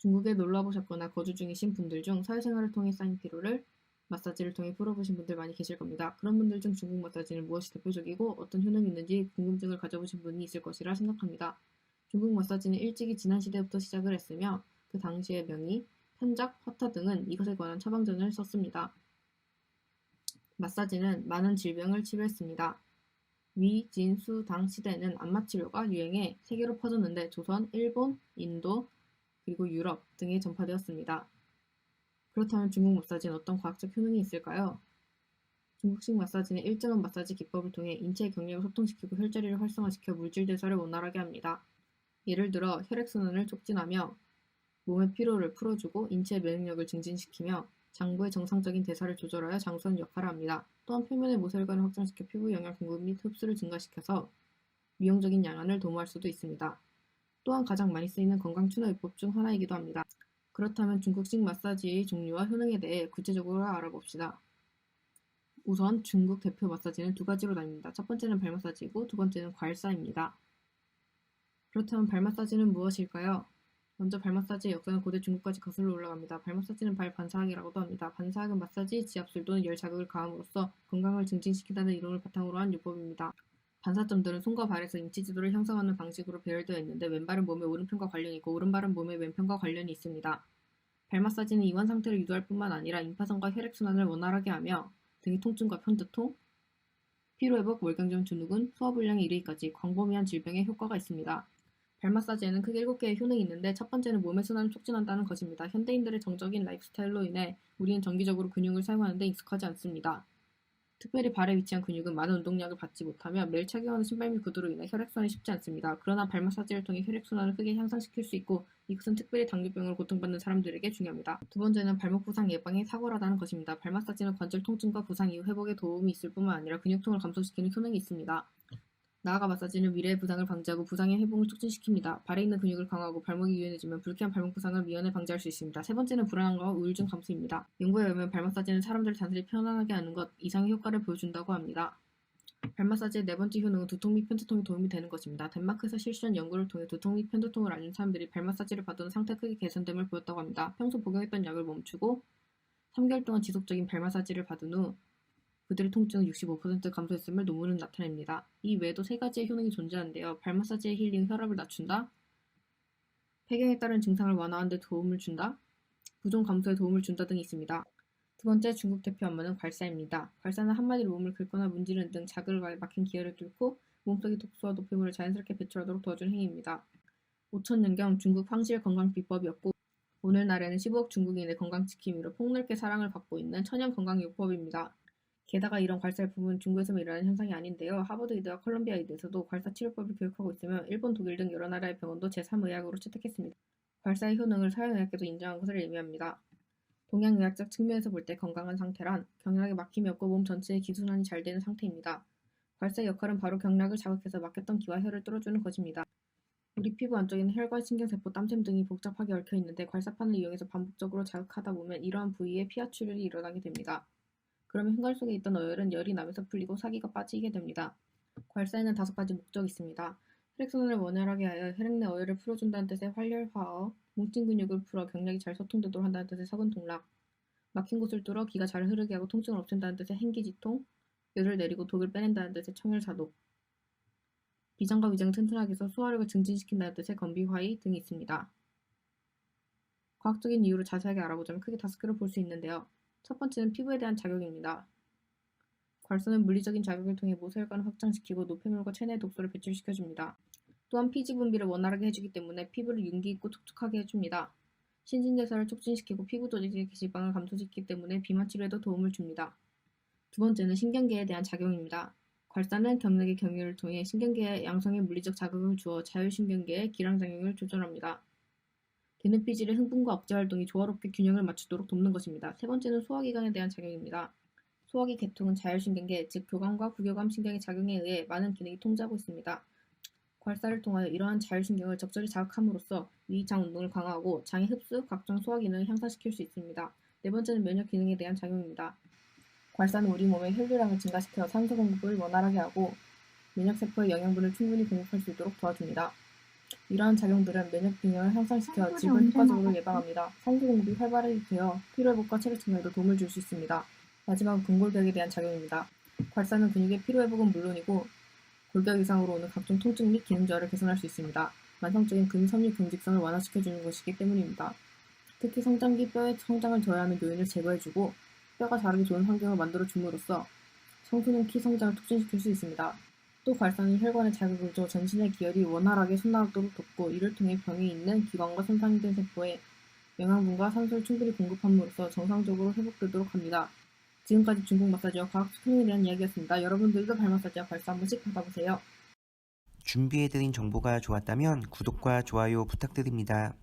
중국에 놀러 보셨거나 거주 중이신 분들 중 사회생활을 통해 쌓인 피로를 마사지를 통해 풀어보신 분들 많이 계실 겁니다. 그런 분들 중 중국 마사지는 무엇이 대표적이고 어떤 효능이 있는지 궁금증을 가져보신 분이 있을 것이라 생각합니다. 중국 마사지는 일찍이 지난 시대부터 시작을 했으며 그 당시의 명의, 편작, 화타 등은 이것에 관한 처방전을 썼습니다. 마사지는 많은 질병을 치료했습니다. 위, 진, 수, 당 시대에는 안마치료가 유행해 세계로 퍼졌는데 조선, 일본, 인도, 그리고 유럽 등에 전파되었습니다. 그렇다면 중국 마사지는 어떤 과학적 효능이 있을까요? 중국식 마사지는 일정한 마사지 기법을 통해 인체의 경력을 소통시키고 혈자리를 활성화시켜 물질 대사를 원활하게 합니다. 예를 들어 혈액순환을 촉진하며 몸의 피로를 풀어주고 인체의 면역력을 증진시키며 장부의 정상적인 대사를 조절하여 장수하는 역할을 합니다. 또한 표면의 모세혈관을 확장시켜 피부 영양 공급 및 흡수를 증가시켜서 미용적인 양안을 도모할 수도 있습니다. 또한 가장 많이 쓰이는 건강춘화요법 중 하나이기도 합니다. 그렇다면 중국식 마사지의 종류와 효능에 대해 구체적으로 알아봅시다. 우선 중국 대표 마사지는 두 가지로 나뉩니다. 첫 번째는 발 마사지이고 두 번째는 괄사입니다. 그렇다면 발 마사지는 무엇일까요? 먼저 발 마사지의 역사는 고대 중국까지 거슬러 올라갑니다. 발 마사지는 발 반사학이라고도 합니다. 반사학은 마사지, 지압술 또는 열 자극을 가함으로써 건강을 증진시킨다는 이론을 바탕으로 한 요법입니다. 반사점들은 손과 발에서 인치지도를 형성하는 방식으로 배열되어 있는데 왼발은 몸의 오른편과 관련이 있고 오른발은 몸의 왼편과 관련이 있습니다. 발 마사지는 이완 상태를 유도할 뿐만 아니라 임파선과 혈액순환을 원활하게 하며 등의 통증과 편두통, 피로회복, 월경증, 증후군, 소화불량에 이르기까지 광범위한 질병에 효과가 있습니다. 발 마사지에는 크게 7개의 효능이 있는데 첫 번째는 몸의 순환을 촉진한다는 것입니다. 현대인들의 정적인 라이프스타일로 인해 우리는 정기적으로 근육을 사용하는 데 익숙하지 않습니다. 특별히 발에 위치한 근육은 많은 운동량을 받지 못하며 매일 착용하는 신발 및 구두로 인해 혈액순환이 쉽지 않습니다. 그러나 발 마사지를 통해 혈액순환을 크게 향상시킬 수 있고 이것은 특별히 당뇨병으로 고통받는 사람들에게 중요합니다. 두 번째는 발목 부상 예방에 탁월하다는 것입니다. 발 마사지는 관절 통증과 부상 이후 회복에 도움이 있을 뿐만 아니라 근육통을 감소시키는 효능이 있습니다. 나아가 마사지는 미래의 부상을 방지하고 부상의 회복을 촉진시킵니다. 발에 있는 근육을 강화하고 발목이 유연해지면 불쾌한 발목 부상을 미연에 방지할 수 있습니다. 세 번째는 불안함과 우울증 감소입니다. 연구에 의하면 발 마사지는 사람들을 단순히 편안하게 하는 것 이상의 효과를 보여준다고 합니다. 발 마사지의 네 번째 효능은 두통 및 편두통에 도움이 되는 것입니다. 덴마크에서 실시한 연구를 통해 두통 및 편두통을 앓는 사람들이 발 마사지를 받은 상태 크게 개선됨을 보였다고 합니다. 평소 복용했던 약을 멈추고 3개월 동안 지속적인 발 마사지를 받은 후 그들의 통증은 65% 감소했음을 논문은 나타냅니다. 이 외에도 세 가지의 효능이 존재하는데요. 발 마사지의 힐링, 혈압을 낮춘다, 폐경에 따른 증상을 완화하는 데 도움을 준다, 부종 감소에 도움을 준다 등이 있습니다. 두 번째 중국 대표 안마는 괄사입니다. 괄사는 한마디로 몸을 긁거나 문지르는 등 자극을 가해 막힌 기혈을 뚫고 몸속의 독소와 노폐물을 자연스럽게 배출하도록 도와주는 행위입니다. 5천년경 중국 황실 건강 비법이었고 오늘날에는 15억 중국인의 건강지킴이로 폭넓게 사랑을 받고 있는 천연 건강요법입니다. 게다가 이런 괄사일품은 중국에서만 일어나는 현상이 아닌데요. 하버드 의대와 컬럼비아 의대에서도 괄사 치료법을 교육하고 있으며 일본, 독일 등 여러 나라의 병원도 제3의학으로 채택했습니다. 괄사의 효능을 서양의학계도 인정한 것을 의미합니다. 동양의학적 측면에서 볼 때 건강한 상태란 경락에 막힘이 없고 몸 전체의 기순환이 잘 되는 상태입니다. 괄사의 역할은 바로 경락을 자극해서 막혔던 기와 혈을 뚫어주는 것입니다. 우리 피부 안쪽에는 혈관, 신경세포, 땀샘 등이 복잡하게 얽혀 있는데 괄사판을 이용해서 반복적으로 자극하다 보면 이러한 부위에 피하 출혈이 일어나게 됩니다. 그러면 혈관 속에 있던 어혈은 열이 나면서 풀리고 사기가 빠지게 됩니다. 괄사에는 5가지 목적이 있습니다. 혈액순환을 원활하게 하여 혈액 내 어혈을 풀어준다는 뜻의 활혈화어, 뭉친 근육을 풀어 경락이 잘 소통되도록 한다는 뜻의 서근통락, 막힌 곳을 뚫어 기가 잘 흐르게 하고 통증을 없앤다는 뜻의 행기지통, 열을 내리고 독을 빼낸다는 뜻의 청혈사독, 비장과 위장을 튼튼하게 해서 소화력을 증진시킨다는 뜻의 건비화의 등이 있습니다. 과학적인 이유를 자세하게 알아보자면 크게 5개로 볼 수 있는데요. 첫 번째는 피부에 대한 자극입니다. 괄사는 물리적인 자극을 통해 모세혈관을 확장시키고 노폐물과 체내 독소를 배출시켜줍니다. 또한 피지 분비를 원활하게 해주기 때문에 피부를 윤기 있고 촉촉하게 해줍니다. 신진대사를 촉진시키고 피부 조직의 지방을 감소시키기 때문에 비만 치료에도 도움을 줍니다. 두 번째는 신경계에 대한 작용입니다. 괄사는 경락의 경유를 통해 신경계에 양성의 물리적 자극을 주어 자율신경계의 기량작용을 조절합니다. 되는 피질의 흥분과 억제 활동이 조화롭게 균형을 맞추도록 돕는 것입니다. 세 번째는 소화기관에 대한 작용입니다. 소화기 계통은 자율신경계, 즉 교감과 부교감 신경의 작용에 의해 많은 기능이 통제하고 있습니다. 괄사를 통하여 이러한 자율신경을 적절히 자극함으로써 위, 장 운동을 강화하고 장의 흡수, 각종 소화 기능을 향상시킬 수 있습니다. 네 번째는 면역 기능에 대한 작용입니다. 괄사는 우리 몸의 혈류량을 증가시켜 산소 공급을 원활하게 하고 면역세포의 영양분을 충분히 공급할 수 있도록 도와줍니다. 이러한 작용들은 면역 기능을 향상시켜 집을 효과적으로 예방합니다. 산소 공급이 활발하게 되어 피로회복과 체력 증강에도 도움을 줄 수 있습니다. 마지막은 근골격에 대한 작용입니다. 괄사는 근육의 피로회복은 물론이고 골격 이상으로 오는 각종 통증 및 기능 저하를 개선할 수 있습니다. 만성적인 근육 섬유 경직성을 완화시켜주는 것이기 때문입니다. 특히 성장기 뼈의 성장을 저해하는 요인을 제거해주고 뼈가 자라기 좋은 환경을 만들어줌으로써 청소년 키 성장을 촉진시킬 수 있습니다. 또 괄사는 혈관에 자극을 줘 전신의 기혈이 원활하게 솟아나도록 돕고 이를 통해 병이 있는 기관과 손상된 세포에 영양분과 산소를 충분히 공급함으로써 정상적으로 회복되도록 합니다. 지금까지 중국 마사지와 과학 스크린에 대한 이야기였습니다. 여러분들도 발 마사지와 괄사 한 번씩 받아보세요. 준비해드린 정보가 좋았다면 구독과 좋아요 부탁드립니다.